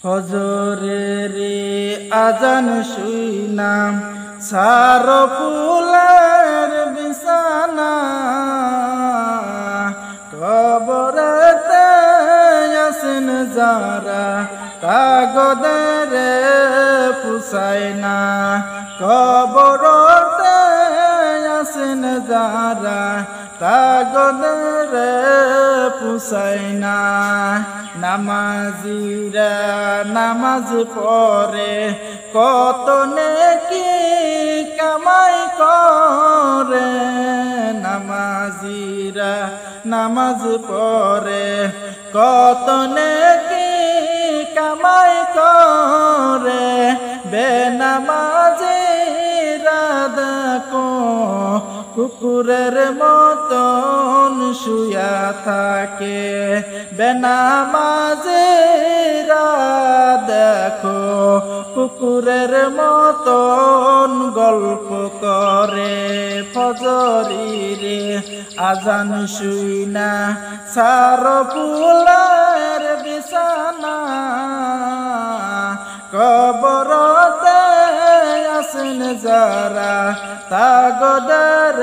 ফজরের আজান শুইনা সার ফুলের বিছানা কবরেতে আসেন যারা কাগদের পুষায় না কবরতে আসেন যারা কাগদের পুষায় না নামাজিরা নামাজ পড়ে কত নেকি কামাই করে নামাজিরা নামাজ পড়ে কত নেকি কামাই করে বেনামাজিরা দেখো কুকুরের মতন শুয়া থাকে বেনামাজিরা দেখো কুকুরের মতন গল্প করে ফজরিরে আজান শুইনা সার ফুলের বিছানা কবরতে আসেন যারা তাগদের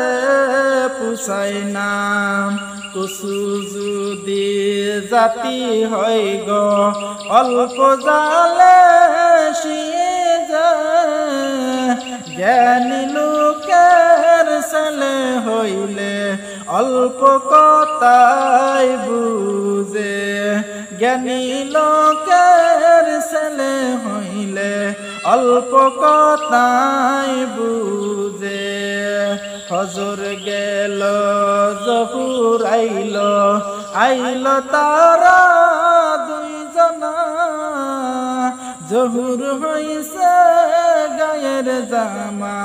পুষায় না কুসু যদি জাতি হয় গো অল্প জালে জ্ঞানী লোকের ছেলে হইলে অল্প কথাই বুঝে জ্ঞানী লোকের ছেলে হইলে অল্প কথাই বুঝে ফজর গেল জহুর আইল তারা দুইজনা জহুর হইছে গায়ের জামা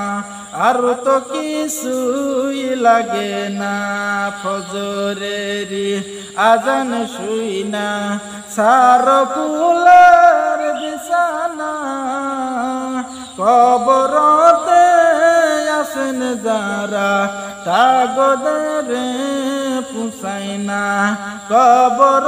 আর তো কিছুই লাগে না ফজরেরি আজান শুইনা সার ফুলের বিছানা কবরতে আসেন যারা কাগদের পুষায় না কবর